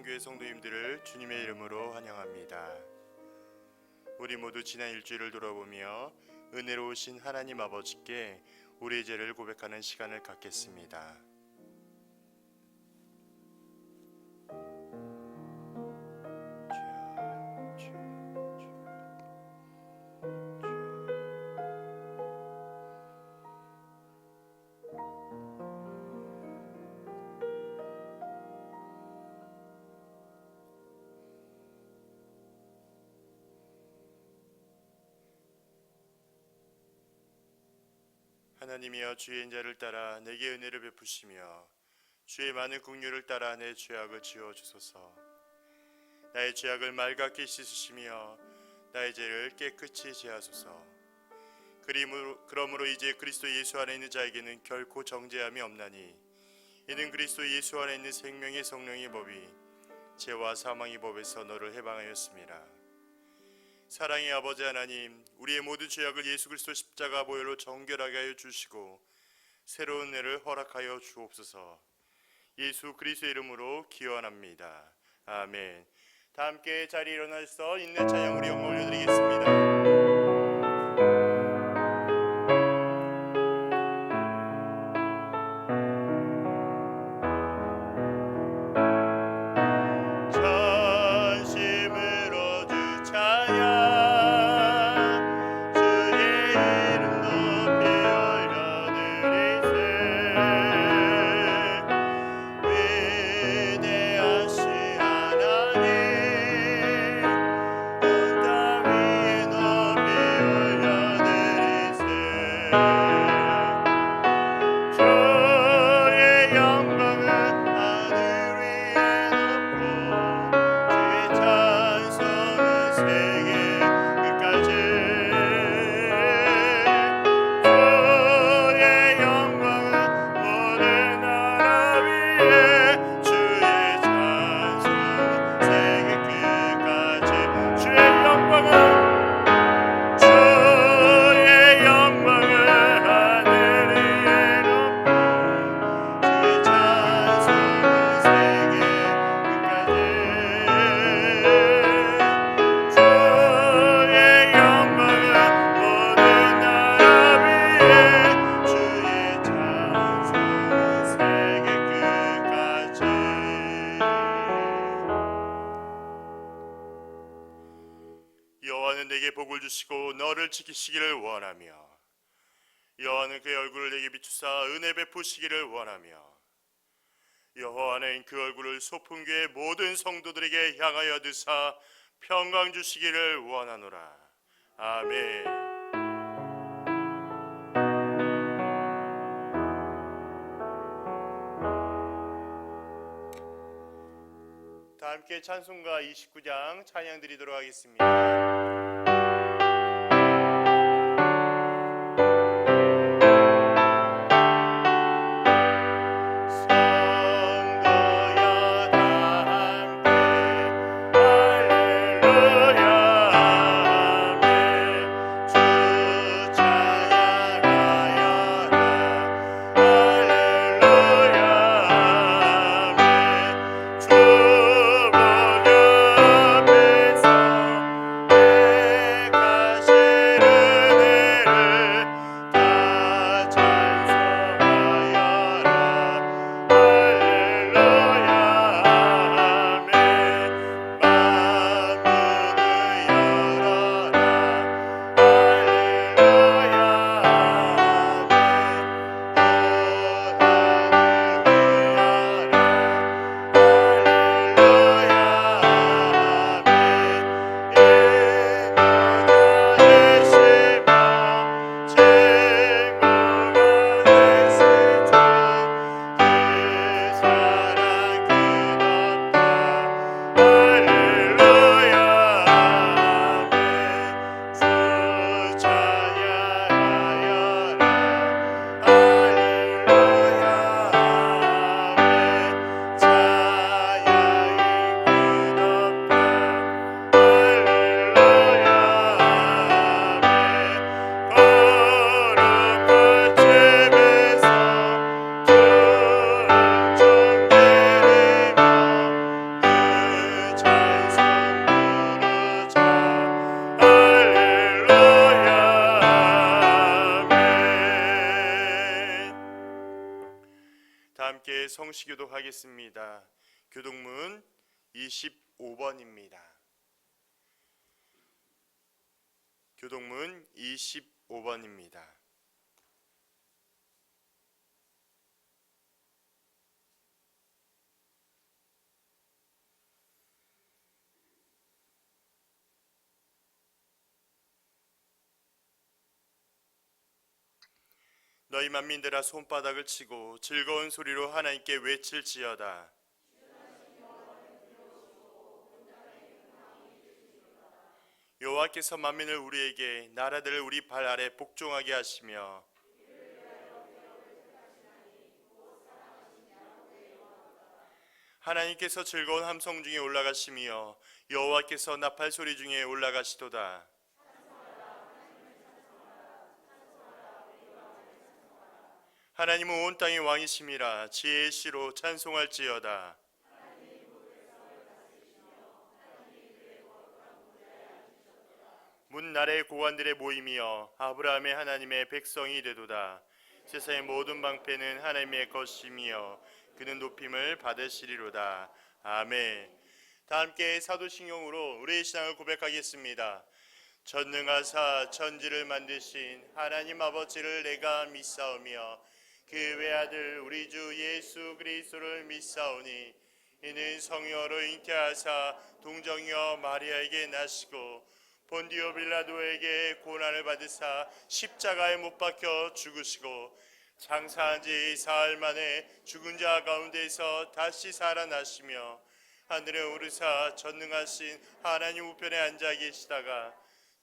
성교회 성도님들을 주님의 이름으로 환영합니다. 우리 모두 지난 일주일을 돌아보며 은혜로우신 하나님 아버지께 우리의 죄를 고백하는 시간을 갖겠습니다. 하나님이여, 주의 인자를 따라 내게 은혜를 베푸시며 주의 많은 긍휼을 따라 내 죄악을 지워 주소서. 나의 죄악을 맑게 씻으시며 나의 죄를 깨끗이 제하소서. 그러므로 이제 그리스도 예수 안에 있는 자에게는 결코 정죄함이 없나니, 이는 그리스도 예수 안에 있는 생명의 성령의 법이 죄와 사망의 법에서 너를 해방하였습니다. 사랑의 아버지 하나님, 우리의 모든 죄악을 예수 그리스도 십자가 보혈로 정결하게 하여 주시고 새로운 은혜를 허락하여 주옵소서. 예수 그리스도의 이름으로 기원합니다. 아멘. 다 함께 자리에 일어나서 인내 찬양 우리 영광 올려드리겠습니다. 여호와는 내게 복을 주시고 너를 지키시기를 원하며, 여호와는 그의 얼굴을 내게 비추사 은혜 베푸시기를 원하며, 여호와는 그 얼굴을 소풍교의 모든 성도들에게 향하여 드사 평강 주시기를 원하노라. 아멘. 다 함께 찬송가 29장 찬양 드리도록 하겠습니다. 주 보좌 앞에서 다 함께 성시교도 하겠습니다. 교동문 25번입니다. 교동문 25번입니다. 너희 만민들아 손바닥을 치고 즐거운 소리로 하나님께 외칠지어다. 여호와께서 만민을 우리에게 나라들을 우리 발 아래 복종하게 하시며 하나님께서 즐거운 함성 중에 올라가시며 여호와께서 나팔 소리 중에 올라가시도다. 하나님은 온 땅의 왕이심이라 지혜의 시로 찬송할지어다. 문 나라의 고관들의 모임이여 아브라함의 하나님의 백성이 되도다. 세상의 모든 방패는 하나님의 것이며 그는 높임을 받으시리로다. 아멘. 다 함께 사도신경으로 우리의 신앙을 고백하겠습니다. 전능하사 천지를 만드신 하나님 아버지를 내가 믿사오며 그 외아들 우리 주 예수 그리스도를 믿사오니 이는 성령으로 잉태하사 동정녀 마리아에게 나시고 본디오 빌라도에게 고난을 받으사 십자가에 못 박혀 죽으시고 장사한 지 사흘 만에 죽은 자 가운데서 다시 살아나시며 하늘에 오르사 전능하신 하나님 우편에 앉아 계시다가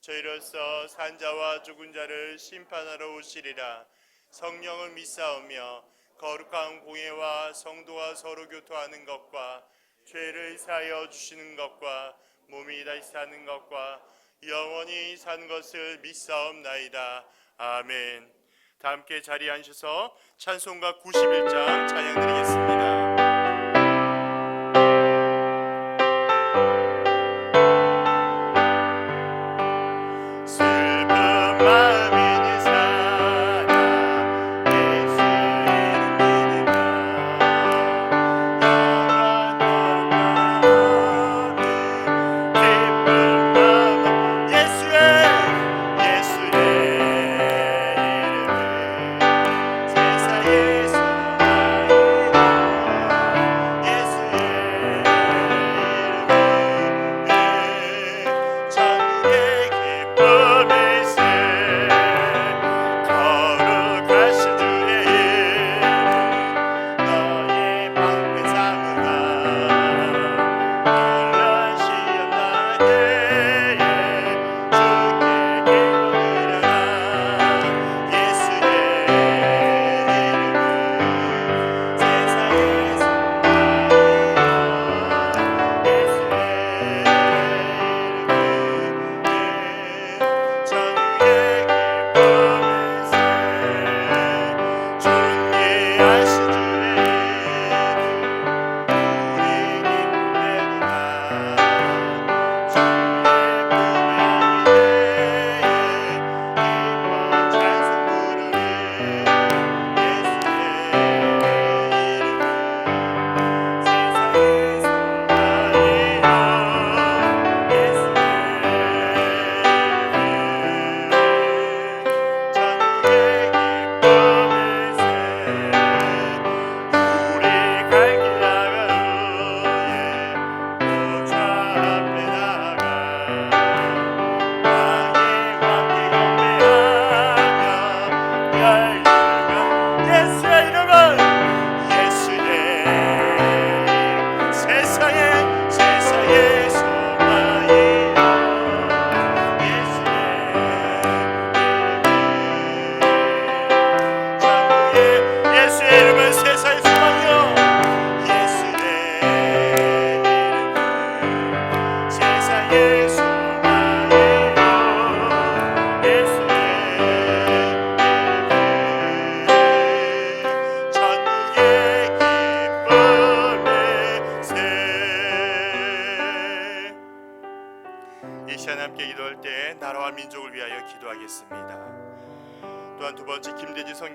저희로서 산자와 죽은 자를 심판하러 오시리라. 성령을 믿사오며 거룩한 공예와 성도와 서로 교토하는 것과 죄를 사하여 주시는 것과 몸이 다시 사는 것과 영원히 산 것을 믿사옵나이다. 아멘. 다 함께 자리에 앉으셔서 찬송가 91장 찬양 드리겠습니다.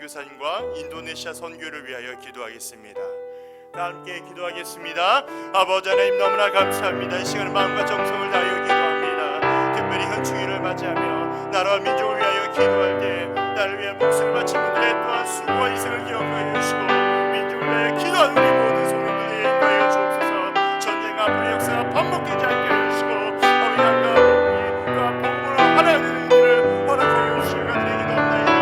선교사님과 인도네시아 선교를 위하여 기도하겠습니다. 다 함께 기도하겠습니다. 아버지 하나님 너무나 감사합니다. 이 시간 마음과 정성을 다하여 기도합니다. 특별히 현충일을 맞이하며 나라와 민족을 위하여 기도할 때 나를 위해 목숨을 바친 분들의 또한 수고와 희생을 기억하여 주시고 민족을 위하여 기도하는 우리 모든 성도들에게 인도하여 주옵소서. 전쟁 앞으로 역사가 반복되지 않게 하여 주시고 아버지 하나님 또한 복음으로 하나의 은혜를 허락하여 주시고 드리기도 합니다.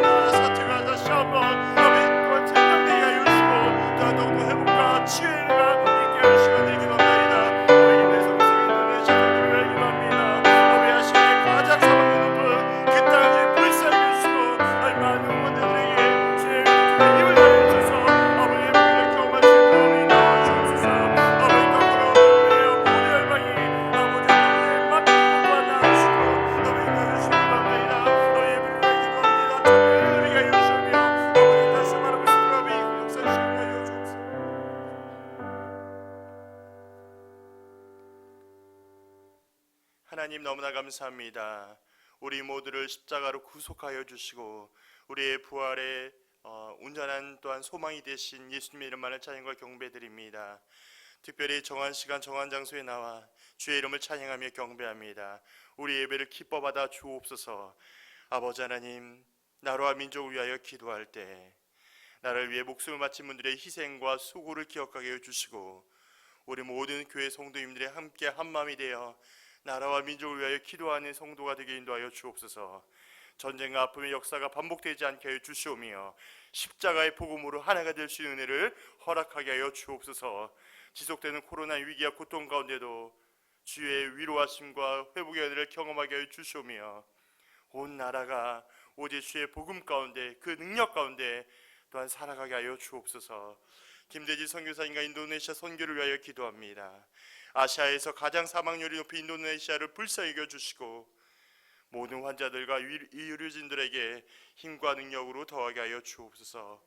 코로나 사태가 다시 한번 아버지 또한 생명되게 하여 주시고 또한 더욱더 회복과 치유의 은혜가 있게 하여 주시고 드리기도 합니다. 아버지 내 성도들 인도네시아 선교를 위하여 기도합니다. 아버지 하시기에 가장 사망이 높은 그 땅을 불쌍히 해주시고 아버지 많은 원자들에게 주의 힘을 다해 주셔서 아버지의 복음을 경험할 수 있도록 인도하여 주옵소서. 아버지 거꾸로 매여 모든 열방이 아버지 복음에 맡기고 또한 나아주시고 아버지 인도해 주시기 바랍니다. 아버지 예배를 위해 기도합니다. 참여를 누리게 하여 주시며 아버지 다시 말하고 싶은 아버지 역사하시게 하여 주옵소서. 하나님 너무나 감사합니다. 우리 모두를 십자가로 구속하여 주시고 우리의 부활에 온전한 또한 소망이 되신 예수님의 이름만을 찬양과 경배드립니다. 특별히 정한 시간 정한 장소에 나와 주의 이름을 찬양하며 경배합니다. 우리 예배를 기뻐 받아 주옵소서. 아버지 하나님 나라와 민족을 위하여 기도할 때 나를 위해 목숨을 바친 분들의 희생과 수고를 기억하게 해주시고 우리 모든 교회 성도님들이 함께 한마음이 되어 나라와 민족을 위하여 기도하는 성도가 되게 인도하여 주옵소서. 전쟁과 아픔의 역사가 반복되지 않게 하여 주시오며 십자가의 복음으로 하나가 될 수 있는 은혜를 허락하게 하여 주옵소서. 지속되는 코로나 위기와 고통 가운데도 주의 위로하심과 회복의 은혜를 경험하게 하여 주시오며 온 나라가 오직 주의 복음 가운데 그 능력 가운데 또한 살아가게 하여 주옵소서. 김대지 선교사님과 인도네시아 선교를 위하여 기도합니다. 아시아에서 가장 사망률이 높은 인도네시아를 불쌍히 여겨주시고 모든 환자들과 의료진들에게 힘과 능력으로 더하게 하여 주옵소서.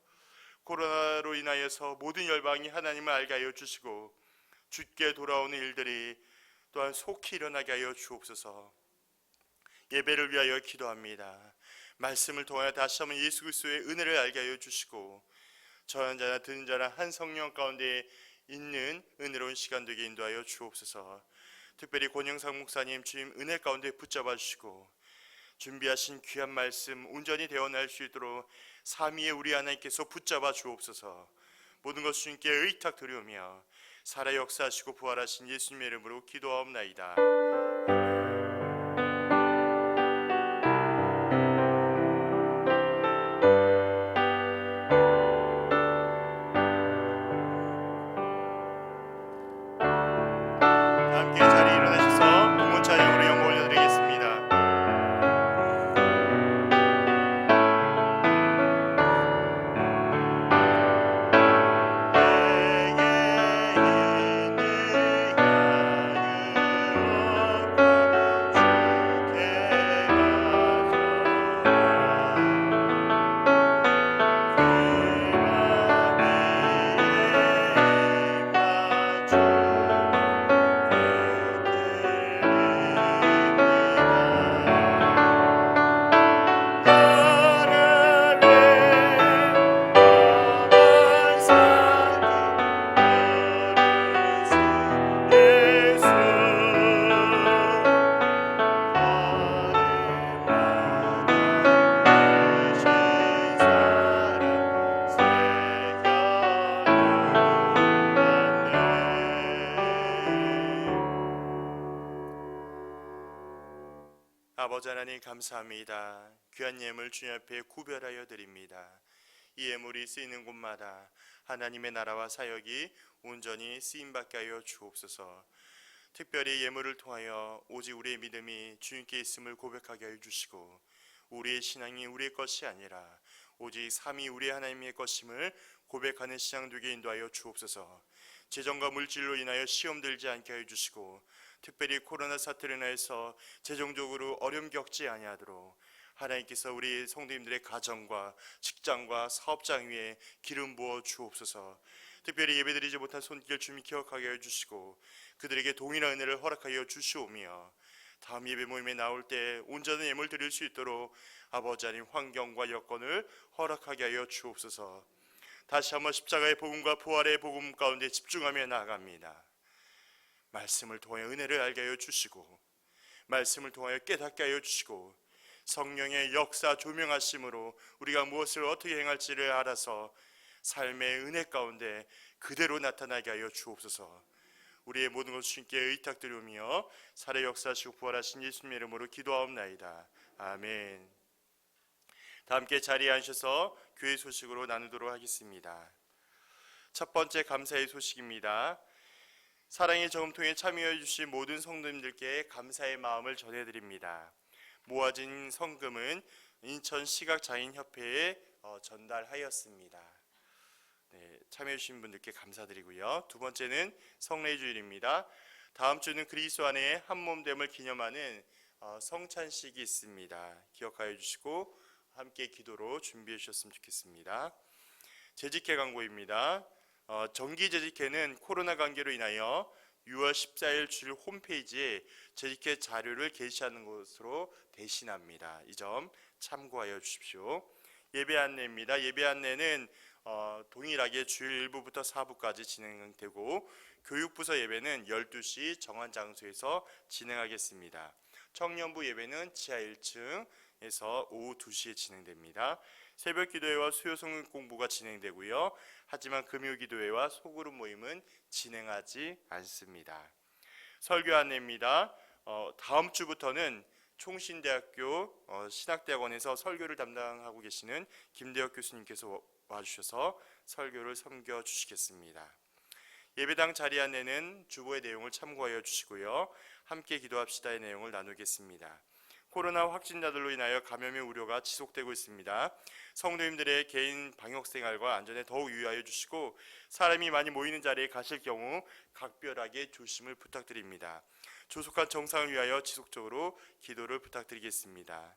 코로나로 인하여서 모든 열방이 하나님을 알게 하여 주시고 주께 돌아오는 일들이 또한 속히 일어나게 하여 주옵소서. 예배를 위하여 기도합니다. 말씀을 통하여 다시 한번 예수 그리스도의 은혜를 알게 하여 주시고 저한 자나 듣는 자나 한 성령 가운데 있는 은혜로운 시간 되게 인도하여 주옵소서. 특별히 권영상 목사님 주님 은혜 가운데 붙잡아 주시고 준비하신 귀한 말씀 온전히 대언할 수 있도록 삼위의 우리 하나님께서 붙잡아 주옵소서. 모든 것 주님께 의탁드리오며 살아 역사하시고 부활하신 예수님의 이름으로 기도하옵나이다. 함께 자리에 일어나셔서 동문 찬양으로 영광 올려드리겠습니다. 아버지 하나님 감사합니다. 귀한 예물 주님 앞에 구별하여 드립니다. 이 예물이 쓰이는 곳마다 하나님의 나라와 사역이 온전히 쓰임받게 하여 주옵소서. 특별히 예물을 통하여 오직 우리의 믿음이 주님께 있음을 고백하게 하여 주시고 우리의 신앙이 우리의 것이 아니라 오직 삼위 우리 하나님의 것임을 고백하는 신앙 되게 인도하여 주옵소서. 재정과 물질로 인하여 시험 들지 않게 하여 주시고 특별히 코로나 사태로 인해서 재정적으로 어려움 겪지 아니하도록 하나님께서 우리 성도님들의 가정과 직장과 사업장 위에 기름 부어 주옵소서. 특별히 예배드리지 못한 손길 주님 기억하게 해주시고 그들에게 동일한 은혜를 허락하여 주시오며 다음 예배 모임에 나올 때 온전한 예물 드릴 수 있도록 아버지 하나님 환경과 여건을 허락하게 하여 주옵소서. 다시 한번 십자가의 복음과 부활의 복음 가운데 집중하며 나아갑니다. 말씀을 통해 은혜를 알게 하여 주시고 말씀을 통하여 깨닫게 하여 주시고 성령의 역사 조명하심으로 우리가 무엇을 어떻게 행할지를 알아서 삶의 은혜 가운데 그대로 나타나게 하여 주옵소서. 우리의 모든 것을 주님께 의탁드리며 살해 역사하시고 부활하신 예수님의 이름으로 기도하옵나이다. 아멘. 다 함께 자리에 앉으셔서 교회 소식으로 나누도록 하겠습니다. 첫 번째 감사의 소식입니다. 사랑의 저금통에 참여해 주신 모든 성도님들께 감사의 마음을 전해드립니다. 모아진 성금은 인천시각장애인협회에 전달하였습니다. 네, 참여해 주신 분들께 감사드리고요. 두 번째는 성례주일입니다. 다음 주는 그리스도 안에 한몸됨을 기념하는 성찬식이 있습니다. 기억하여 주시고 함께 기도로 준비해 주셨으면 좋겠습니다. 재직회 광고입니다. 정기재직회는 코로나 관계로 인하여 6월 14일 주일 홈페이지에 재직회 자료를 게시하는 것으로 대신합니다. 이 점 참고하여 주십시오. 예배 안내입니다. 예배 안내는 동일하게 주일 1부부터 4부까지 진행되고 교육부서 예배는 12시 정한 장소에서 진행하겠습니다. 청년부 예배는 지하 1층에서 오후 2시에 진행됩니다. 새벽 기도회와 수요 성경 공부가 진행되고요. 하지만 금요 기도회와 소그룹 모임은 진행하지 않습니다. 설교 안내입니다. 다음 주부터는 총신대학교 신학대학원에서 설교를 담당하고 계시는 김대혁 교수님께서 와주셔서 설교를 섬겨주시겠습니다. 예배당 자리 안내는 주보의 내용을 참고하여 주시고요. 함께 기도합시다의 내용을 나누겠습니다. 코로나 확진자들로 인하여 감염의 우려가 지속되고 있습니다. 성도님들의 개인 방역생활과 안전에 더욱 유의하여 주시고 사람이 많이 모이는 자리에 가실 경우 각별하게 조심을 부탁드립니다. 조속한 정상을 위하여 지속적으로 기도를 부탁드리겠습니다.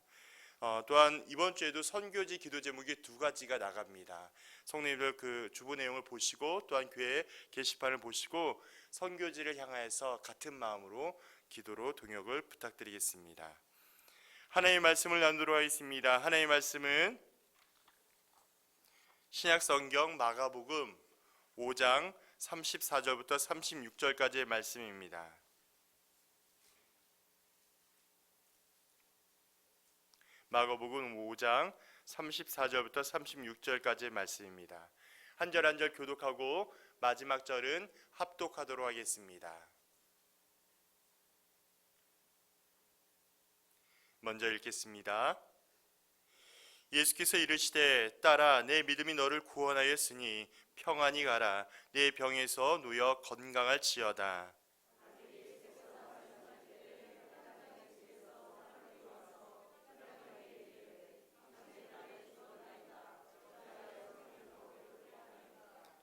또한 이번 주에도 선교지 기도 제목이 2가지가 나갑니다. 성도님들 그 주보 내용을 보시고 또한 교회 게시판을 보시고 선교지를 향하여서 같은 마음으로 기도로 동역을 부탁드리겠습니다. 하나님의 말씀을 나누도록 하겠습니다. 하나님의 말씀은 신약성경 마가복음 5장 34절부터 36절까지의 말씀입니다. 마가복음 5장 34절부터 36절까지의 말씀입니다. 한 절 한 절 교독하고 마지막 절은 합독하도록 하겠습니다. 먼저 읽겠습니다. 예수께서 이르시되 딸아 내 믿음이 너를 구원하였으니 평안히 가라 내 병에서 누여 건강할지어다.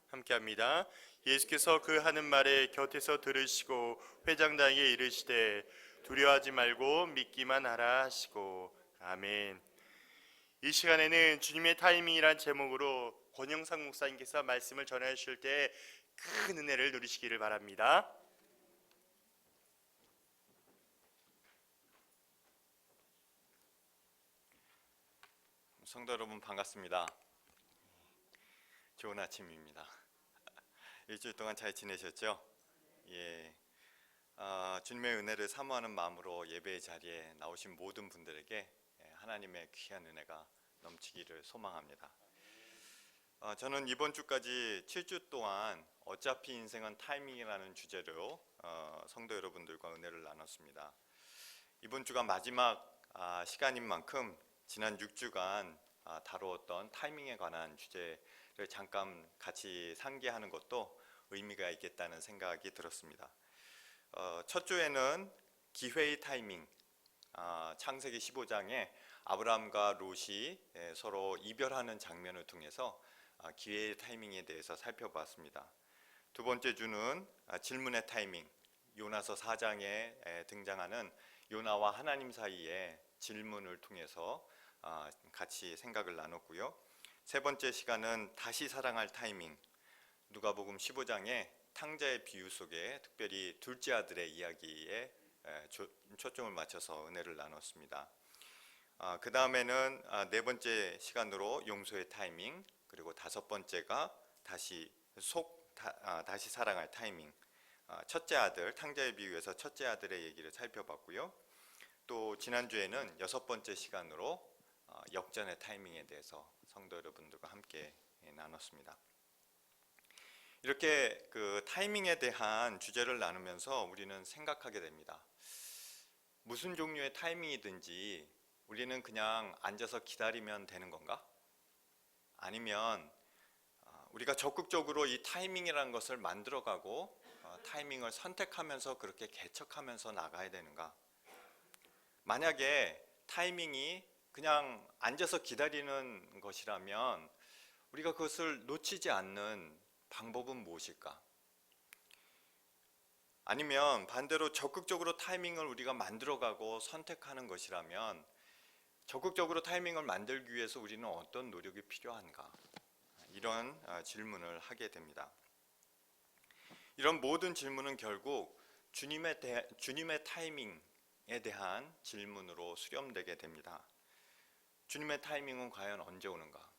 함께합니다. 예수께서 그 하는 말에 곁에서 들으시고 회장단에게 이르시되 두려워하지 말고 믿기만 하라 하시고 아멘. 이 시간에는 주님의 타이밍이란 제목으로 권영상 목사님께서 말씀을 전해 주실 때 큰 은혜를 누리시기를 바랍니다. 성도 여러분 반갑습니다. 좋은 아침입니다. 일주일 동안 잘 지내셨죠? 예. 주님의 은혜를 사모하는 마음으로 예배의 자리에 나오신 모든 분들에게 하나님의 귀한 은혜가 넘치기를 소망합니다. 저는 이번 주까지 7주 동안 어차피 인생은 타이밍이라는 주제로 성도 여러분들과 은혜를 나눴습니다. 이번 주가 마지막 시간인 만큼 지난 6주간 다루었던 타이밍에 관한 주제를 잠깐 같이 상기하는 것도 의미가 있겠다는 생각이 들었습니다. 첫 주에는 기회의 타이밍, 창세기 15장에 아브라함과 롯이 서로 이별하는 장면을 통해서 기회의 타이밍에 대해서 살펴보았습니다. 두 번째 주는 질문의 타이밍, 요나서 4장에 등장하는 요나와 하나님 사이의 질문을 통해서 같이 생각을 나눴고요. 세 번째 시간은 다시 사랑할 타이밍, 누가복음 15장의 탕자의 비유 속에 특별히 둘째 아들의 이야기에 초점을 맞춰서 은혜를 나눴습니다. 그 다음에는 네 번째 시간으로 용서의 타이밍, 그리고 다섯 번째가 다시 사랑할 타이밍, 첫째 아들, 탕자의 비유에서 첫째 아들의 얘기를 살펴봤고요. 또 지난주에는 여섯 번째 시간으로 역전의 타이밍에 대해서 성도 여러분들과 함께 나눴습니다. 이렇게 그 타이밍에 대한 주제를 나누면서 우리는 생각하게 됩니다. 무슨 종류의 타이밍이든지 우리는 그냥 앉아서 기다리면 되는 건가? 아니면 우리가 적극적으로 이 타이밍이라는 것을 만들어가고 타이밍을 선택하면서 그렇게 개척하면서 나가야 되는가? 만약에 타이밍이 그냥 앉아서 기다리는 것이라면 우리가 그것을 놓치지 않는 방법은 무엇일까? 아니면 반대로 적극적으로 타이밍을 우리가 만들어가고 선택하는 것이라면 적극적으로 타이밍을 만들기 위해서 우리는 어떤 노력이 필요한가? 이런 질문을 하게 됩니다. 이런 모든 질문은 결국 주님의 타이밍에 대한 질문으로 수렴되게 됩니다. 주님의 타이밍은 과연 언제 오는가?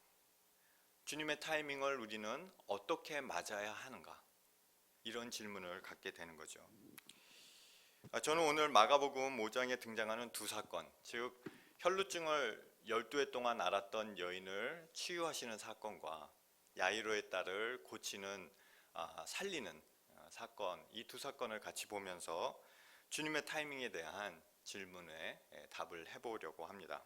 주님의 타이밍을 우리는 어떻게 맞아야 하는가? 이런 질문을 갖게 되는 거죠. 저는 오늘 마가복음 5장에 등장하는 두 사건, 즉 혈루증을 12해 동안 앓았던 여인을 치유하시는 사건과 야이로의 딸을 고치는 살리는 사건, 이 두 사건을 같이 보면서 주님의 타이밍에 대한 질문에 답을 해보려고 합니다.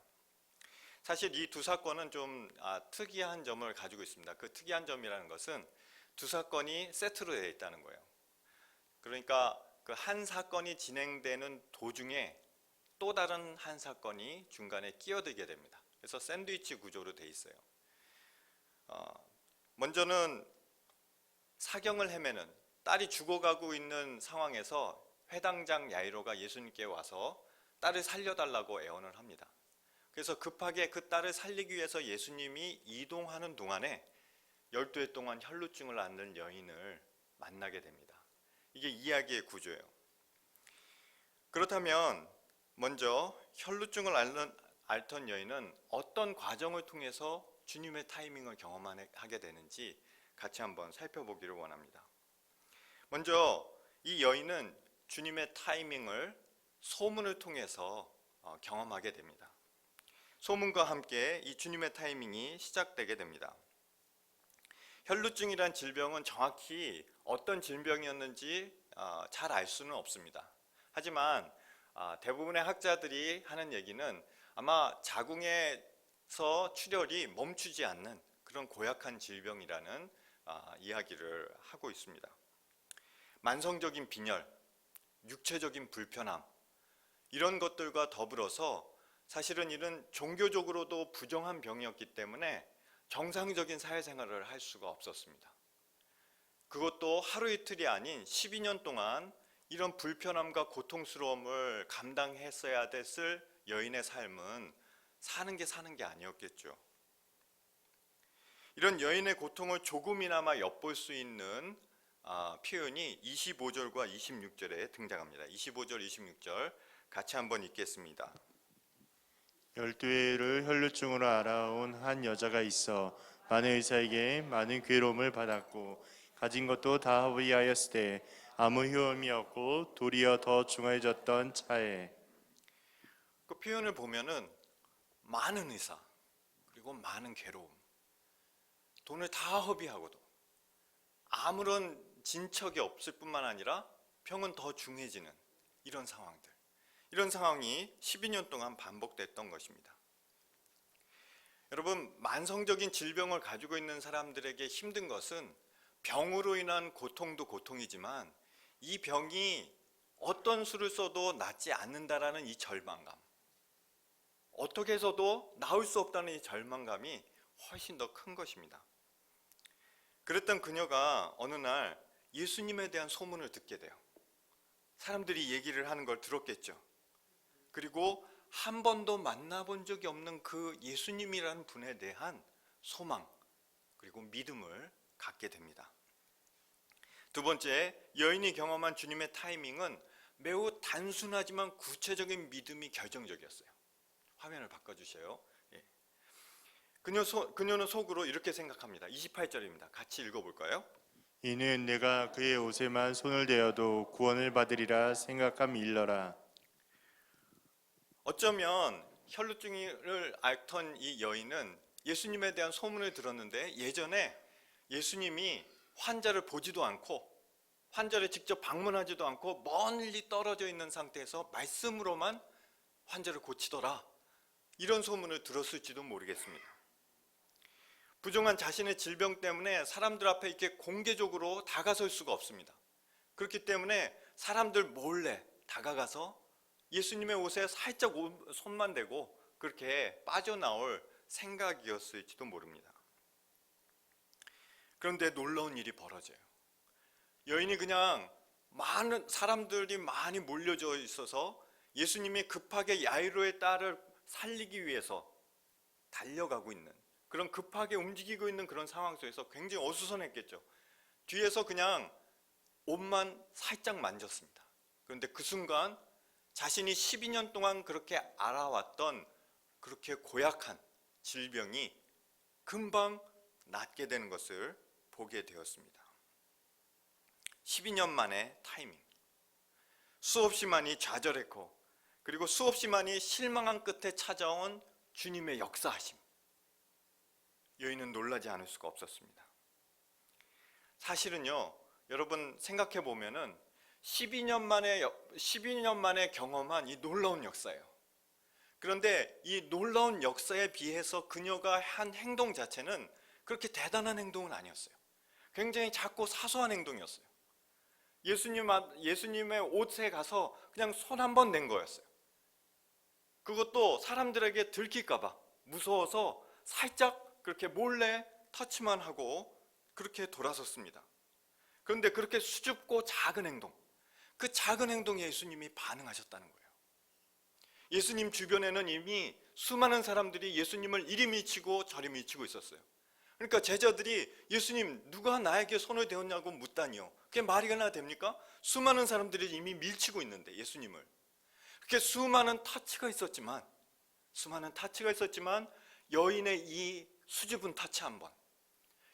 사실 이 두 사건은 좀 특이한 점을 가지고 있습니다. 그 특이한 점이라는 것은 두 사건이 세트로 되어 있다는 거예요. 그러니까 그 한 사건이 진행되는 도중에 또 다른 한 사건이 중간에 끼어들게 됩니다. 그래서 샌드위치 구조로 되어 있어요. 먼저는 사경을 헤매는 딸이 죽어가고 있는 상황에서 회당장 야이로가 예수님께 와서 딸을 살려달라고 애원을 합니다. 그래서 급하게 그 딸을 살리기 위해서 예수님이 이동하는 동안에 12해 동안 혈루증을 앓는 여인을 만나게 됩니다. 이게 이야기의 구조예요. 그렇다면 먼저 혈루증을 앓던 여인은 어떤 과정을 통해서 주님의 타이밍을 경험하게 되는지 같이 한번 살펴보기를 원합니다. 먼저 이 여인은 주님의 타이밍을 소문을 통해서 경험하게 됩니다. 소문과 함께 이 주님의 타이밍이 시작되게 됩니다. 혈루증이란 질병은 정확히 어떤 질병이었는지 잘 알 수는 없습니다. 하지만 대부분의 학자들이 하는 얘기는 아마 자궁에서 출혈이 멈추지 않는 그런 고약한 질병이라는 이야기를 하고 있습니다. 만성적인 빈혈, 육체적인 불편함, 이런 것들과 더불어서 사실은 이런 종교적으로도 부정한 병이었기 때문에 정상적인 사회생활을 할 수가 없었습니다. 그것도 하루 이틀이 아닌 12년 동안 이런 불편함과 고통스러움을 감당했어야 됐을 여인의 삶은 사는 게 아니었겠죠. 이런 여인의 고통을 조금이나마 엿볼 수 있는 표현이 25절과 26절에 등장합니다. 25절, 26절 같이 한번 읽겠습니다. 12해를 혈루증으로 앓아온 한 여자가 있어 많은 의사에게 많은 괴로움을 받았고 가진 것도 다 허비하였을 때 아무 효험이 없고 도리어 더 중하여졌던 차에. 그 표현을 보면은 많은 의사 그리고 많은 괴로움, 돈을 다 허비하고도 아무런 진척이 없을 뿐만 아니라 병은 더 중해지는 이런 상황들, 이런 상황이 12년 동안 반복됐던 것입니다. 여러분, 만성적인 질병을 가지고 있는 사람들에게 힘든 것은 병으로 인한 고통도 고통이지만 이 병이 어떤 수를 써도 낫지 않는다라는 이 절망감, 어떻게 해서도 나을 수 없다는 이 절망감이 훨씬 더 큰 것입니다. 그랬던 그녀가 어느 날 예수님에 대한 소문을 듣게 돼요. 사람들이 얘기를 하는 걸 들었겠죠. 그리고 한 번도 만나본 적이 없는 그 예수님이라는 분에 대한 소망 그리고 믿음을 갖게 됩니다. 두 번째, 여인이 경험한 주님의 타이밍은 매우 단순하지만 구체적인 믿음이 결정적이었어요. 화면을 바꿔주세요. 예. 그녀는 속으로 이렇게 생각합니다. 28절입니다. 같이 읽어볼까요? 이는 내가 그의 옷에만 손을 대어도 구원을 받으리라 생각함일러라. 어쩌면 혈루증을 앓던 이 여인은 예수님에 대한 소문을 들었는데 예전에 예수님이 환자를 보지도 않고 환자를 직접 방문하지도 않고 멀리 떨어져 있는 상태에서 말씀으로만 환자를 고치더라, 이런 소문을 들었을지도 모르겠습니다. 부종한 자신의 질병 때문에 사람들 앞에 이렇게 공개적으로 다가설 수가 없습니다. 그렇기 때문에 사람들 몰래 다가가서 예수님의 옷에 살짝 손만 대고 그렇게 빠져나올 생각이었을지도 모릅니다. 그런데 놀라운 일이 벌어져요. 여인이 그냥 많은 사람들이 많이 몰려져 있어서 예수님이 급하게 야이로의 딸을 살리기 위해서 달려가고 있는, 그런 급하게 움직이고 있는 그런 상황 속에서 굉장히 어수선했겠죠. 뒤에서 그냥 옷만 살짝 만졌습니다. 그런데 그 순간 자신이 12년 동안 그렇게 알아왔던 그렇게 고약한 질병이 금방 낫게 되는 것을 보게 되었습니다. 12년 만의 타이밍, 수없이 많이 좌절했고 그리고 수없이 많이 실망한 끝에 찾아온 주님의 역사하심, 여인은 놀라지 않을 수가 없었습니다. 사실은요, 여러분 생각해 보면은 12년 만에 경험한 이 놀라운 역사예요. 그런데 이 놀라운 역사에 비해서 그녀가 한 행동 자체는 그렇게 대단한 행동은 아니었어요. 굉장히 작고 사소한 행동이었어요. 예수님의 옷에 가서 그냥 손 한 번 댄 거였어요. 그것도 사람들에게 들킬까봐 무서워서 살짝 그렇게 몰래 터치만 하고 그렇게 돌아섰습니다. 그런데 그렇게 수줍고 작은 행동, 그 작은 행동에 예수님이 반응하셨다는 거예요. 예수님 주변에는 이미 수많은 사람들이 예수님을 이리 미치고 저리 미치고 있었어요. 그러니까 제자들이 예수님 누가 나에게 손을 대었냐고 묻다니요, 그게 말이나 됩니까? 수많은 사람들이 이미 밀치고 있는데 예수님을. 그렇게 수많은 터치가 있었지만 여인의 이 수줍은 터치 한 번,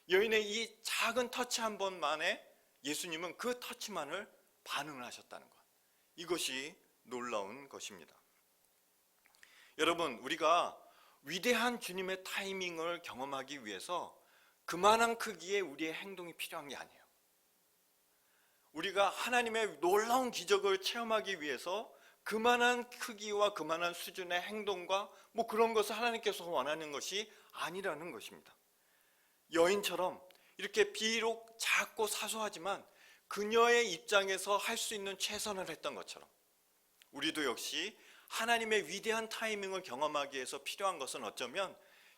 여인의 이 작은 터치 한 번만에 예수님은 그 터치만을 반응을 하셨다는 것, 이것이 놀라운 것입니다. 여러분, 우리가 위대한 주님의 타이밍을 경험하기 위해서 그만한 크기의 우리의 행동이 필요한 게 아니에요. 우리가 하나님의 놀라운 기적을 체험하기 위해서 그만한 크기와 그만한 수준의 행동과 뭐 그런 것을 하나님께서 원하는 것이 아니라는 것입니다. 여인처럼 이렇게 비록 작고 사소하지만 그녀의 입장에서 할 수 있는 최선을 했던 것처럼 우리도 역시 하나님의 위대한 타이밍을 경험하기 위해서 필요한 것은 어쩌면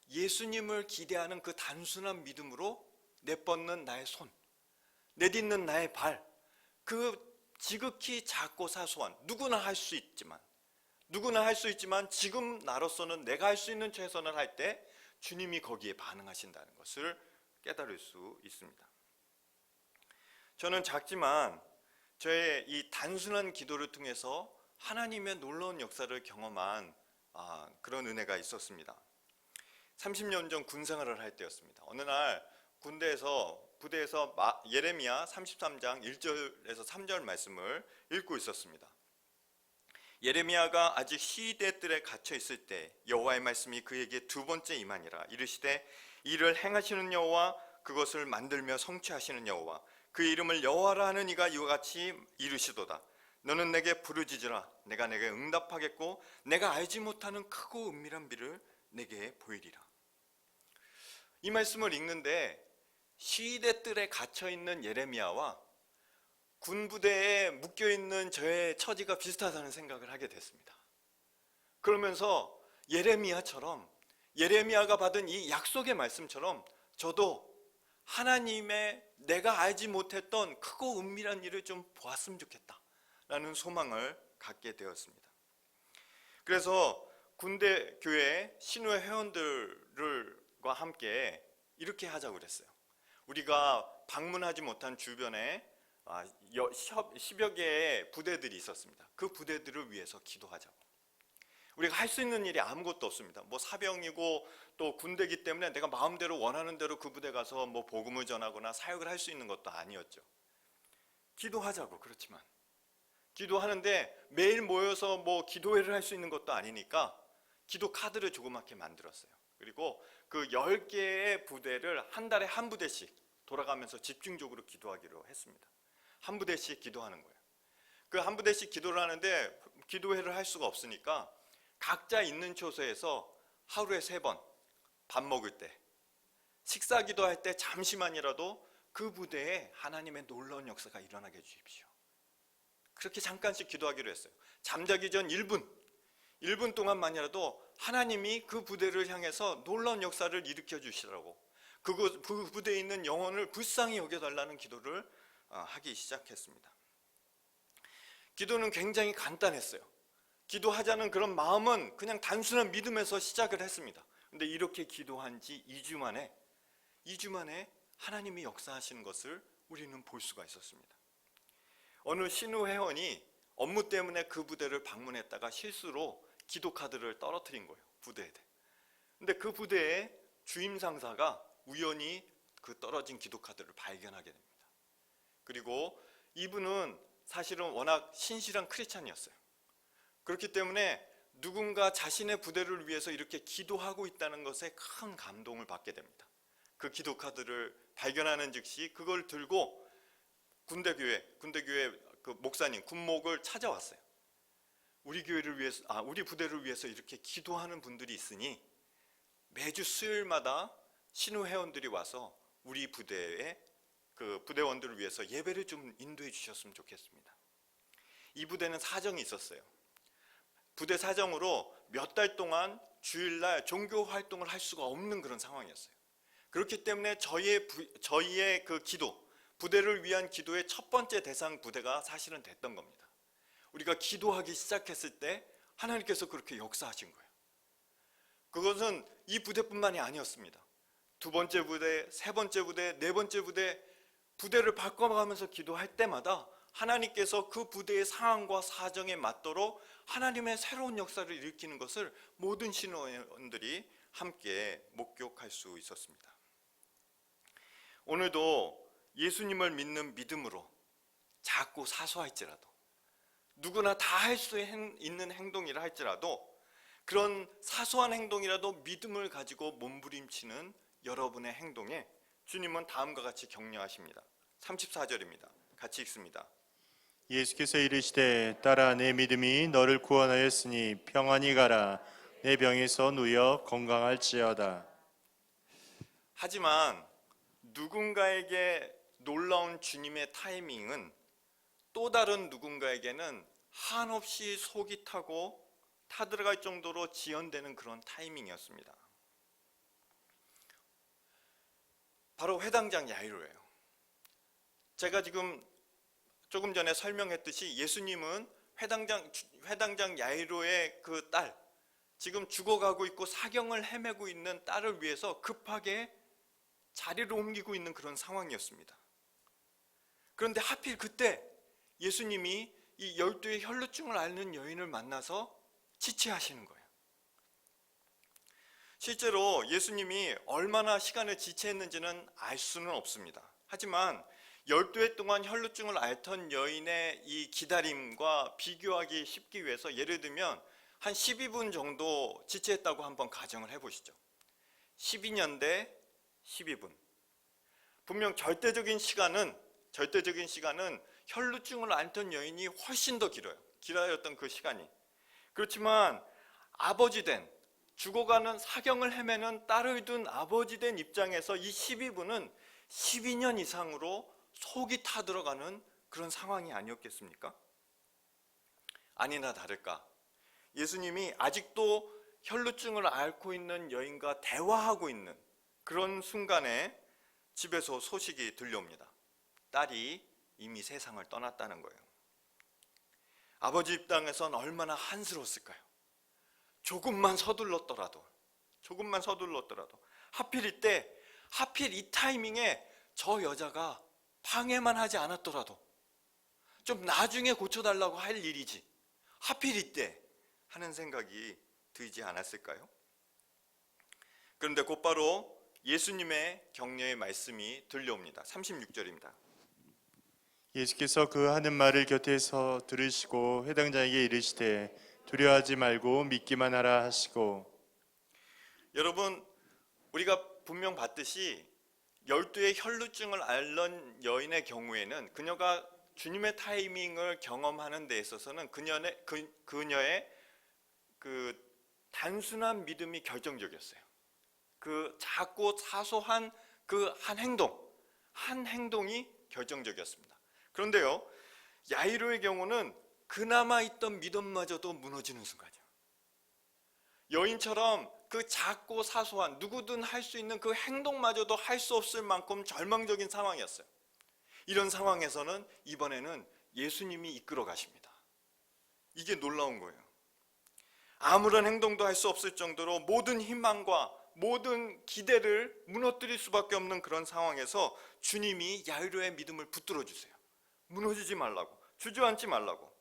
예수님을 기대하는 그 단순한 믿음으로 내뻗는 나의 손, 내딛는 나의 발, 그 지극히 작고 사소한, 누구나 할 수 있지만 지금 나로서는 내가 할 수 있는 최선을 할 때 주님이 거기에 반응하신다는 것을 깨달을 수 있습니다. 저는 작지만 저의 이 단순한 기도를 통해서 하나님의 놀라운 역사를 경험한 그런 은혜가 있었습니다. 30년 전 군생활을 할 때였습니다. 어느 날 부대에서 예레미야 33장 1절에서 3절 말씀을 읽고 있었습니다. 예레미야가 아직 시대 뜰에 갇혀 있을 때 여호와의 말씀이 그에게 두 번째 임하니라. 이르시되 이를 행하시는 여호와, 그것을 만들며 성취하시는 여호와, 그 이름을 여호와라 하는 이가 이와 같이 이르시도다. 너는 내게 부르짖으라. 내가 내게 응답하겠고 내가 알지 못하는 크고 은밀한 비를 내게 보이리라. 이 말씀을 읽는데 시대 뜰에 갇혀있는 예레미야와 군부대에 묶여있는 저의 처지가 비슷하다는 생각을 하게 됐습니다. 그러면서 예레미야가 받은 이 약속의 말씀처럼 저도 하나님의 내가 알지 못했던 크고 은밀한 일을 좀 보았으면 좋겠다라는 소망을 갖게 되었습니다. 그래서 군대 교회 신우회 회원들과 함께 이렇게 하자고 그랬어요. 우리가 방문하지 못한 주변에 10여 개의 부대들이 있었습니다. 그 부대들을 위해서 기도하자고. 우리가 할 수 있는 일이 아무것도 없습니다. 뭐 사병이고 또 군대이기 때문에 내가 마음대로 원하는 대로 그 부대 가서 뭐 복음을 전하거나 사역을 할 수 있는 것도 아니었죠. 기도하자고. 그렇지만 기도하는데 매일 모여서 뭐 기도회를 할 수 있는 것도 아니니까 기도 카드를 조그맣게 만들었어요. 그리고 그 10개의 부대를 한 달에 한 부대씩 돌아가면서 집중적으로 기도하기로 했습니다. 한 부대씩 기도하는 거예요. 그 한 부대씩 기도를 하는데 기도회를 할 수가 없으니까 각자 있는 처소에서 하루에 3번 밥 먹을 때, 식사 기도할 때 잠시만이라도 그 부대에 하나님의 놀라운 역사가 일어나게 해주십시오. 그렇게 잠깐씩 기도하기로 했어요. 잠자기 전 1분 동안만이라도 하나님이 그 부대를 향해서 놀라운 역사를 일으켜 주시라고, 그 부대에 있는 영혼을 불쌍히 여겨달라는 기도를 하기 시작했습니다. 기도는 굉장히 간단했어요. 기도하자는 그런 마음은 그냥 단순한 믿음에서 시작을 했습니다. 근데 이렇게 기도한 지 2주 만에 하나님이 역사하시는 것을 우리는 볼 수가 있었습니다. 어느 신우 회원이 업무 때문에 그 부대를 방문했다가 실수로 기도 카드를 떨어뜨린 거예요, 부대에. 근데 그 부대의 주임 상사가 우연히 그 떨어진 기도 카드를 발견하게 됩니다. 그리고 이분은 사실은 워낙 신실한 크리스찬이었어요. 그렇기 때문에 누군가 자신의 부대를 위해서 이렇게 기도하고 있다는 것에 큰 감동을 받게 됩니다. 그 기도 카드를 발견하는 즉시 그걸 들고 군대교회 그 목사님, 군목을 찾아왔어요. 우리 부대를 위해서 이렇게 기도하는 분들이 있으니 매주 수요일마다 신우 회원들이 와서 우리 부대의 그 부대원들을 위해서 예배를 좀 인도해 주셨으면 좋겠습니다. 이 부대는 사정이 있었어요. 부대 사정으로 몇 달 동안 주일날 종교 활동을 할 수가 없는 그런 상황이었어요. 그렇기 때문에 저희의 그 기도, 부대를 위한 기도의 첫 번째 대상 부대가 사실은 됐던 겁니다. 우리가 기도하기 시작했을 때 하나님께서 그렇게 역사하신 거예요. 그것은 이 부대뿐만이 아니었습니다. 2번째 부대, 3번째 부대, 4번째 부대를 바꿔가면서 기도할 때마다 하나님께서 그 부대의 상황과 사정에 맞도록 하나님의 새로운 역사를 일으키는 것을 모든 신호원들이 함께 목격할 수 있었습니다. 오늘도 예수님을 믿는 믿음으로 작고 사소할지라도, 누구나 다 할 수 있는 행동이라 할지라도, 그런 사소한 행동이라도 믿음을 가지고 몸부림치는 여러분의 행동에 주님은 다음과 같이 격려하십니다. 34절입니다. 같이 읽습니다. 예수께서 이르시되 따라 내 믿음이 너를 구원하였으니 평안히 가라. 내 병에서 누여 건강할지어다. 하지만 누군가에게 놀라운 주님의 타이밍은 또 다른 누군가에게는 한없이 속이 타들어갈 정도로 지연되는 그런 타이밍이었습니다. 바로 회당장 야이로예요. 제가 지금 조금 전에 설명했듯이 예수님은 회당장 야이로의 그 딸, 지금 죽어가고 있고 사경을 헤매고 있는 딸을 위해서 급하게 자리를 옮기고 있는 그런 상황이었습니다. 그런데 하필 그때 예수님이 이 12의 혈루증을 앓는 여인을 만나서 지체하시는 거예요. 실제로 예수님이 얼마나 시간을 지체했는지는 알 수는 없습니다. 하지만 12해 동안 혈루증을 앓던 여인의 이 기다림과 비교하기 쉽기 위해서 예를 들면 한 12분 정도 지체했다고 한번 가정을 해보시죠. 12년 대 12분. 분명 절대적인 시간은 혈루증을 앓던 여인이 훨씬 더 길어졌던 그 시간이. 그렇지만 아버지 된, 죽어가는 사경을 헤매는 딸을 둔 아버지 된 입장에서 이 12분은 12년 이상으로 속이 타들어가는 그런 상황이 아니었겠습니까? 아니나 다를까 예수님이 아직도 혈루증을 앓고 있는 여인과 대화하고 있는 그런 순간에 집에서 소식이 들려옵니다. 딸이 이미 세상을 떠났다는 거예요. 아버지 입장에선 얼마나 한스러웠을까요? 조금만 서둘렀더라도 하필 이 타이밍에 저 여자가 방해만 하지 않았더라도 좀 나중에 고쳐달라고 할 일이지 하필 이때 하는 생각이 들지 않았을까요? 그런데 곧바로 예수님의 격려의 말씀이 들려옵니다. 36절입니다. 예수께서 그 하는 말을 곁에서 들으시고 회당장에게 이르시되 두려워하지 말고 믿기만 하라 하시고. 여러분, 우리가 분명 봤듯이 12의 혈루증을 앓는 여인의 경우에는 그녀가 주님의 타이밍을 경험하는 데 있어서는 그녀의 그 단순한 믿음이 결정적이었어요. 그 작고 사소한 그 한 행동이 결정적이었습니다. 그런데요, 야이로의 경우는 그나마 있던 믿음마저도 무너지는 순간이에요. 여인처럼 그 작고 사소한 누구든 할 수 있는 그 행동마저도 할 수 없을 만큼 절망적인 상황이었어요. 이런 상황에서는 이번에는 예수님이 이끌어 가십니다. 이게 놀라운 거예요. 아무런 행동도 할 수 없을 정도로 모든 희망과 모든 기대를 무너뜨릴 수밖에 없는 그런 상황에서 주님이 야이로의 믿음을 붙들어 주세요. 무너지지 말라고, 주저앉지 말라고.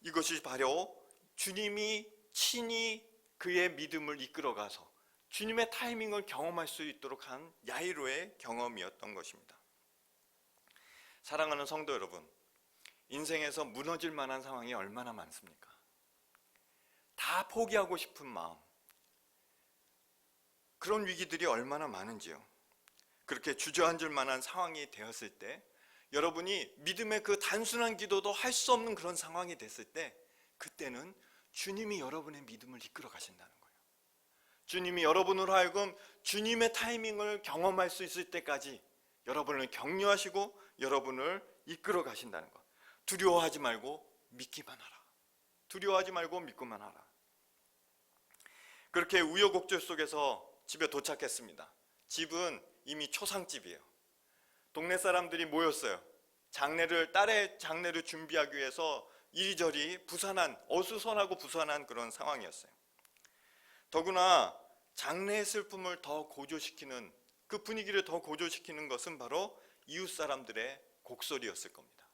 이것이 바로 주님이 친히 그의 믿음을 이끌어가서 주님의 타이밍을 경험할 수 있도록 한 야이로의 경험이었던 것입니다. 사랑하는 성도 여러분, 인생에서 무너질 만한 상황이 얼마나 많습니까? 다 포기하고 싶은 마음, 그런 위기들이 얼마나 많은지요. 그렇게 주저앉을 만한 상황이 되었을 때, 여러분이 믿음의 그 단순한 기도도 할 수 없는 그런 상황이 됐을 때, 그때는 주님이 여러분의 믿음을 이끌어 가신다는 거예요. 주님이 여러분으로 하여금 주님의 타이밍을 경험할 수 있을 때까지 여러분을 격려하시고 여러분을 이끌어 가신다는 것. 두려워하지 말고 믿기만 하라. 두려워하지 말고 믿기만 하라. 그렇게 우여곡절 속에서 집에 도착했습니다. 집은 이미 초상집이에요. 동네 사람들이 모였어요. 딸의 장례를 준비하기 위해서 이리저리 어수선하고 부산한 그런 상황이었어요. 더구나 장례의 슬픔을 더 고조시키는, 그 분위기를 더 고조시키는 것은 바로 이웃 사람들의 곡소리였을 겁니다.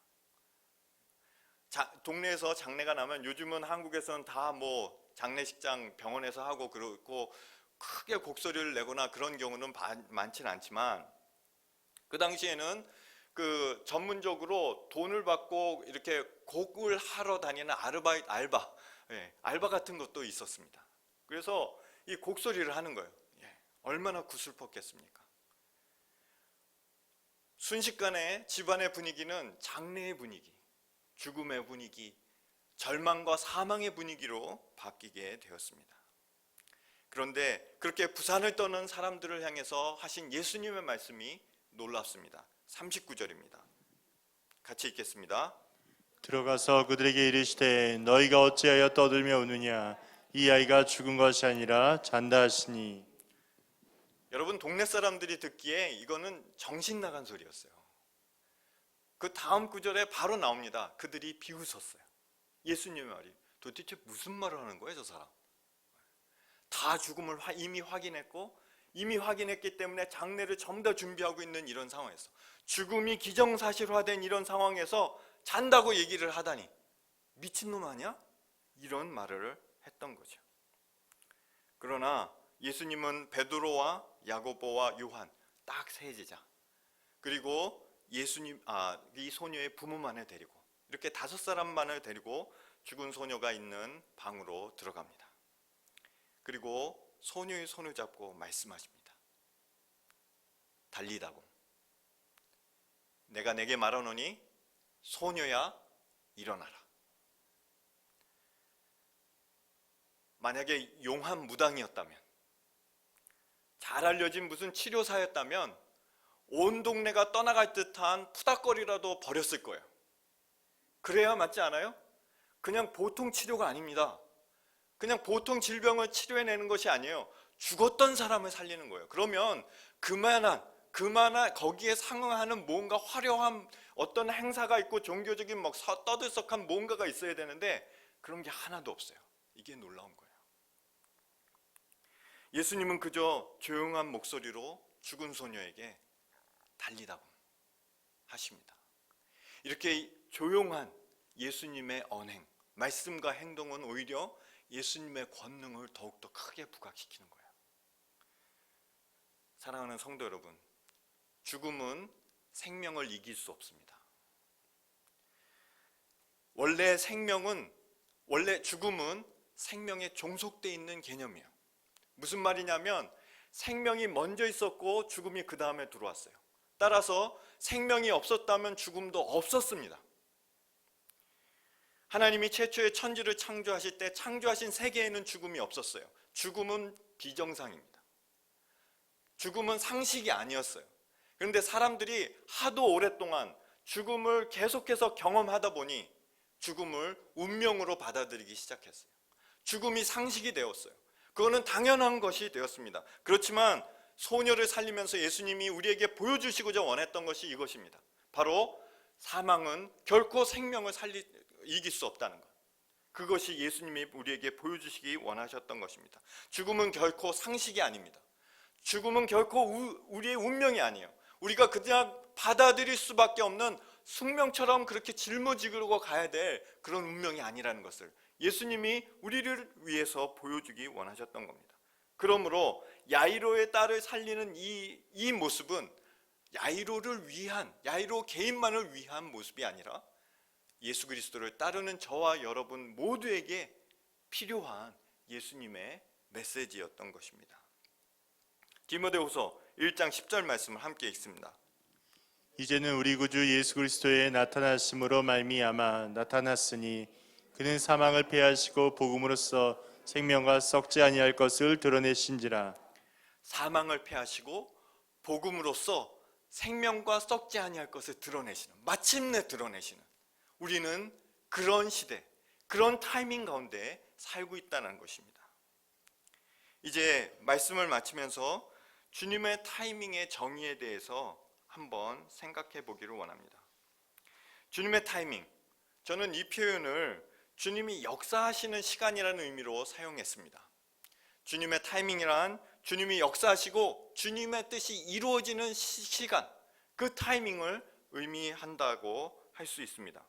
동네에서 장례가 나면 요즘은 한국에서는 다 장례식장 병원에서 하고 그렇고 크게 곡소리를 내거나 그런 경우는 많지는 않지만, 그 당시에는 그 전문적으로 돈을 받고 이렇게 곡을 하러 다니는 알바 같은 것도 있었습니다. 그래서 이 곡소리를 하는 거예요. 얼마나 구슬펐겠습니까? 순식간에 집안의 분위기는 장례의 분위기, 죽음의 분위기, 절망과 사망의 분위기로 바뀌게 되었습니다. 그런데 그렇게 부산을 떠는 사람들을 향해서 하신 예수님의 말씀이 놀랍습니다. 39절입니다. 같이 읽겠습니다. 들어가서 그들에게 이르시되 너희가 어찌하여 떠들며 우느냐 이 아이가 죽은 것이 아니라 잔다 하시니. 여러분, 동네 사람들이 듣기에 이거는 정신 나간 소리였어요. 그 다음 구절에 바로 나옵니다. 그들이 비웃었어요. 예수님의 말이 도대체 무슨 말을 하는 거예요, 저 사람? 다 죽음을 이미 확인했기 때문에 장례를 전부 다 준비하고 있는 이런 상황에서, 죽음이 기정사실화된 이런 상황에서 잔다고 얘기를 하다니 미친놈 아니야? 이런 말을 했던 거죠. 그러나 예수님은 베드로와 야고보와 요한 딱 세 제자, 그리고 이 소녀의 부모만을 데리고 이렇게 5사람만을 데리고 죽은 소녀가 있는 방으로 들어갑니다. 그리고 소녀의 손을 잡고 말씀하십니다. 달리다고, 내가 내게 말하노니 소녀야 일어나라. 만약에 용한 무당이었다면, 잘 알려진 무슨 치료사였다면 온 동네가 떠나갈 듯한 푸닥거리라도 버렸을 거예요. 그래야 맞지 않아요? 그냥 보통 치료가 아닙니다. 그냥 보통 질병을 치료해내는 것이 아니에요. 죽었던 사람을 살리는 거예요. 그러면 그만한 거기에 상응하는 뭔가 화려한 어떤 행사가 있고 종교적인 떠들썩한 뭔가가 있어야 되는데 그런 게 하나도 없어요. 이게 놀라운 거예요. 예수님은 그저 조용한 목소리로 죽은 소녀에게 달리다고 하십니다. 이렇게 조용한 예수님의 언행, 말씀과 행동은 오히려 예수님의 권능을 더욱더 크게 부각시키는 거예요. 사랑하는 성도 여러분, 죽음은 생명을 이길 수 없습니다. 원래 죽음은 생명에 종속되어 있는 개념이에요. 무슨 말이냐면 생명이 먼저 있었고 죽음이 그 다음에 들어왔어요. 따라서 생명이 없었다면 죽음도 없었습니다. 하나님이 최초의 천지를 창조하실 때 창조하신 세계에는 죽음이 없었어요. 죽음은 비정상입니다. 죽음은 상식이 아니었어요. 그런데 사람들이 하도 오랫동안 죽음을 계속해서 경험하다 보니 죽음을 운명으로 받아들이기 시작했어요. 죽음이 상식이 되었어요. 그거는 당연한 것이 되었습니다. 그렇지만 소녀를 살리면서 예수님이 우리에게 보여주시고자 원했던 것이 이것입니다. 바로 사망은 결코 생명을 이길 수 없다는 것. 그것이 예수님이 우리에게 보여주시기 원하셨던 것입니다. 죽음은 결코 상식이 아닙니다. 죽음은 결코 우리의 운명이 아니에요. 우리가 그냥 받아들일 수밖에 없는 숙명처럼 그렇게 짊어지고 가야 될 그런 운명이 아니라는 것을 예수님이 우리를 위해서 보여주기 원하셨던 겁니다. 그러므로 야이로의 딸을 살리는 이 모습은 야이로 개인만을 위한 모습이 아니라 예수 그리스도를 따르는 저와 여러분 모두에게 필요한 예수님의 메시지였던 것입니다. 디모데후서 1장 10절 말씀을 함께 읽습니다. 이제는 우리 구주 예수 그리스도의 나타나심으로 말미암아 나타났으니 그는 사망을 패하시고 복음으로써 생명과 썩지 아니할 것을 드러내신지라. 사망을 패하시고 복음으로써 생명과 썩지 아니할 것을 드러내시는, 마침내 드러내시는, 우리는 그런 시대, 그런 타이밍 가운데 살고 있다는 것입니다. 이제 말씀을 마치면서 주님의 타이밍의 정의에 대해서 한번 생각해 보기를 원합니다. 주님의 타이밍, 저는 이 표현을 주님이 역사하시는 시간이라는 의미로 사용했습니다. 주님의 타이밍이란 주님이 역사하시고 주님의 뜻이 이루어지는 시간, 그 타이밍을 의미한다고 할 수 있습니다.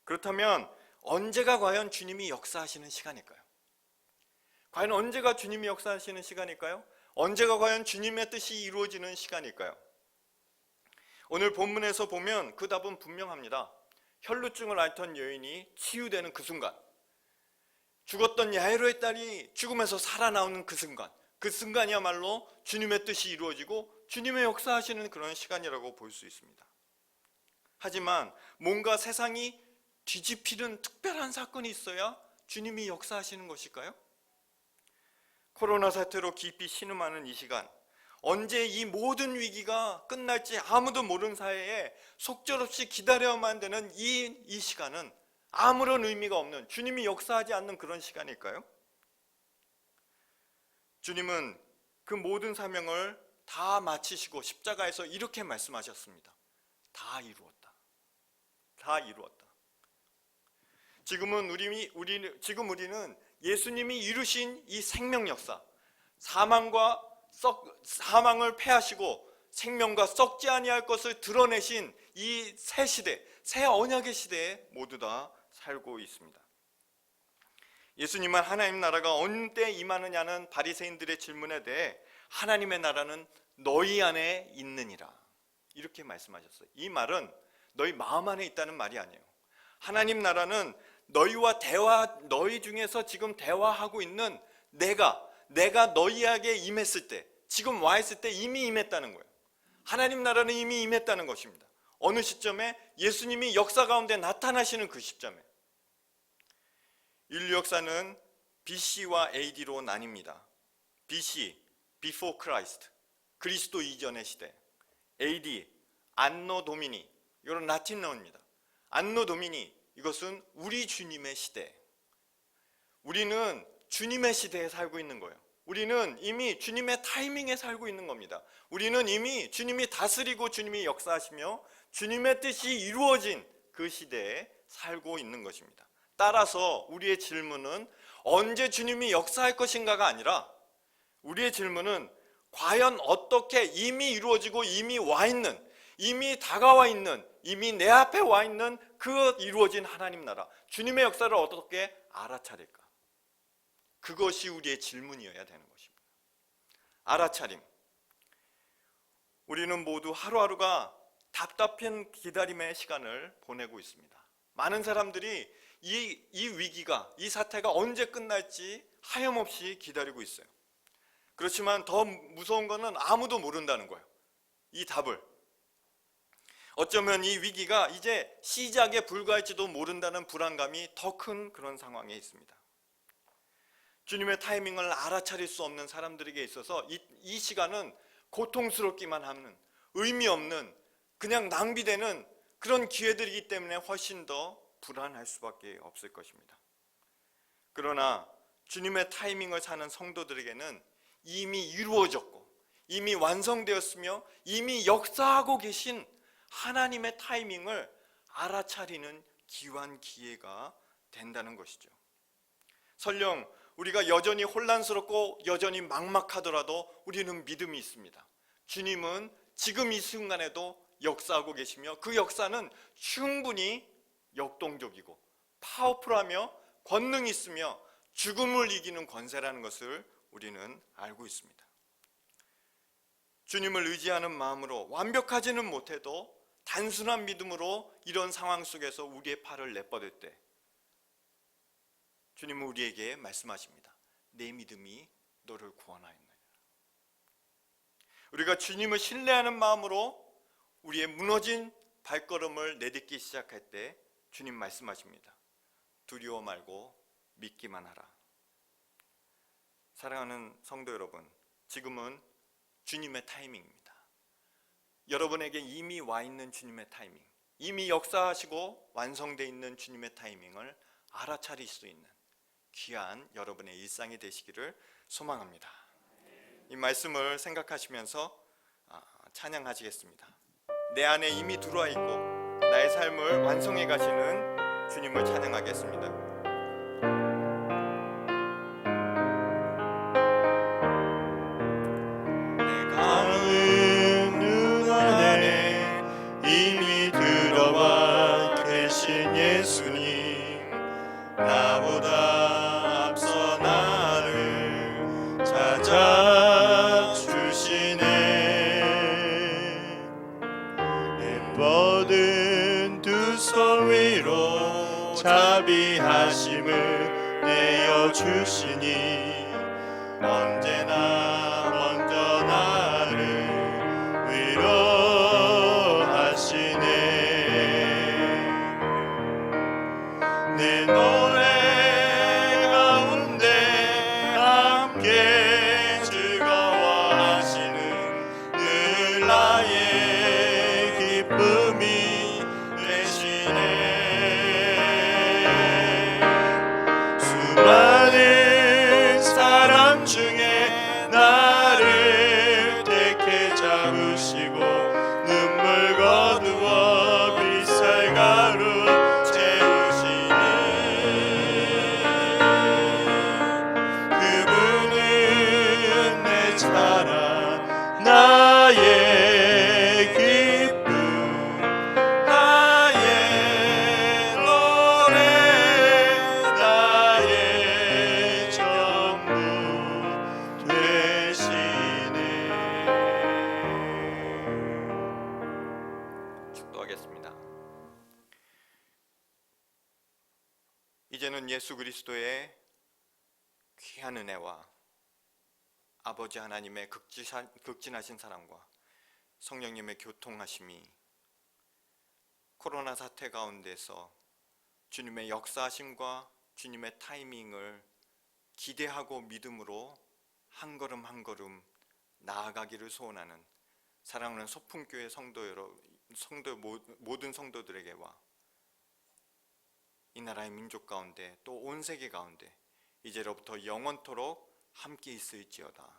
그렇다면 언제가 과연 주님이 역사하시는 시간일까요? 과연 언제가 주님이 역사하시는 시간일까요? 언제가 과연 주님의 뜻이 이루어지는 시간일까요? 오늘 본문에서 보면 그 답은 분명합니다. 혈루증을 앓던 여인이 치유되는 그 순간, 죽었던 야이로의 딸이 죽음에서 살아나오는 그 순간이야말로 주님의 뜻이 이루어지고 주님의 역사하시는 그런 시간이라고 볼 수 있습니다. 하지만 뭔가 세상이 뒤집히는 특별한 사건이 있어야 주님이 역사하시는 것일까요? 코로나 사태로 깊이 신음하는 이 시간, 언제 이 모든 위기가 끝날지 아무도 모르는 사이에 속절없이 기다려야만 되는 이 시간은 아무런 의미가 없는, 주님이 역사하지 않는 그런 시간일까요? 주님은 그 모든 사명을 다 마치시고 십자가에서 이렇게 말씀하셨습니다. 다 이루었다. 다 이루었다. 지금 우리는 예수님이 이루신 이 생명 역사, 사망을 패하시고 생명과 썩지 아니할 것을 드러내신 이 새 시대, 새 언약의 시대에 모두 다 살고 있습니다. 예수님은 하나님 나라가 어느 때 임하느냐는 바리새인들의 질문에 대해 하나님의 나라는 너희 안에 있느니라 이렇게 말씀하셨어요. 이 말은 너희 마음 안에 있다는 말이 아니에요. 하나님 나라는 너희 중에서 지금 대화하고 있는 내가 너희에게 임했을 때, 지금 와 있을 때 이미 임했다는 거예요. 하나님 나라는 이미 임했다는 것입니다. 어느 시점에 예수님이 역사 가운데 나타나시는 그 시점에. 인류 역사는 BC와 AD로 나뉩니다. BC, Before Christ, 그리스도 이전의 시대. AD, 안노 도미니, 이건 라틴어입니다. 안노 도미니, 이것은 우리 주님의 시대. 우리는 주님의 시대에 살고 있는 거예요. 우리는 이미 주님의 타이밍에 살고 있는 겁니다. 우리는 이미 주님이 다스리고 주님이 역사하시며 주님의 뜻이 이루어진 그 시대에 살고 있는 것입니다. 따라서 우리의 질문은 언제 주님이 역사할 것인가가 아니라 우리의 질문은 과연 어떻게 이미 이루어지고 이미 와 있는 이미 다가와 있는, 이미 내 앞에 와 있는 그 이루어진 하나님 나라, 주님의 역사를 어떻게 알아차릴까? 그것이 우리의 질문이어야 되는 것입니다. 알아차림. 우리는 모두 하루하루가 답답한 기다림의 시간을 보내고 있습니다. 많은 사람들이 이 위기가, 이 사태가 언제 끝날지 하염없이 기다리고 있어요. 그렇지만 더 무서운 것은 아무도 모른다는 거예요. 이 답을. 어쩌면 이 위기가 이제 시작에 불과할지도 모른다는 불안감이 더 큰 그런 상황에 있습니다. 주님의 타이밍을 알아차릴 수 없는 사람들에게 있어서 이 시간은 고통스럽기만 하는, 의미 없는, 그냥 낭비되는 그런 기회들이기 때문에 훨씬 더 불안할 수밖에 없을 것입니다. 그러나 주님의 타이밍을 사는 성도들에게는 이미 이루어졌고 이미 완성되었으며 이미 역사하고 계신 하나님의 타이밍을 알아차리는 귀한 기회가 된다는 것이죠. 설령 우리가 여전히 혼란스럽고 여전히 막막하더라도 우리는 믿음이 있습니다. 주님은 지금 이 순간에도 역사하고 계시며 그 역사는 충분히 역동적이고 파워풀하며 권능이 있으며 죽음을 이기는 권세라는 것을 우리는 알고 있습니다. 주님을 의지하는 마음으로 완벽하지는 못해도 단순한 믿음으로 이런 상황 속에서 우리의 팔을 내뻗을 때 주님은 우리에게 말씀하십니다. 내 믿음이 너를 구원하였느니라. 우리가 주님을 신뢰하는 마음으로 우리의 무너진 발걸음을 내딛기 시작할 때 주님 말씀하십니다. 두려워 말고 믿기만 하라. 사랑하는 성도 여러분, 지금은 주님의 타이밍입니다. 여러분에게 이미 와 있는 주님의 타이밍, 이미 역사하시고 완성되어 있는 주님의 타이밍을 알아차릴 수 있는 귀한 여러분의 일상이 되시기를 소망합니다. 이 말씀을 생각하시면서 찬양하시겠습니다. 내 안에 이미 들어와 있고 나의 삶을 완성해 가시는 주님을 찬양하겠습니다. 나는 눈 안에 이미 들어와 계신 예수님, 나보다 앞서 나를 찾아주시네. 내 뻗은 두 손 위로 자비하심을 내어주시니 언제나 먼저 나를 위로하시네. 내 노래 가운데 함께 즐거워하시는 늘 나의 기쁨이 되시네. 수많은 사람 중에 나를 택해 잡으시고 눈물 거두어 빛살가루 채우시네. 그분은 내 자랑, 나의 기쁨, 나의 노래, 나의 전부 되시네. 축도하겠습니다. 이제는 예수 그리스도의 귀한 은혜와 아버지 하나님의 극진하신 사랑과 성령님의 교통하심이 코로나 사태 가운데서 주님의 역사하심과 주님의 타이밍을 기대하고 믿음으로 한 걸음 한 걸음 나아가기를 소원하는 사랑하는 소풍교회 모든 성도들에게와 이 나라의 민족 가운데 또 온 세계 가운데 이제로부터 영원토록 함께 있을지어다.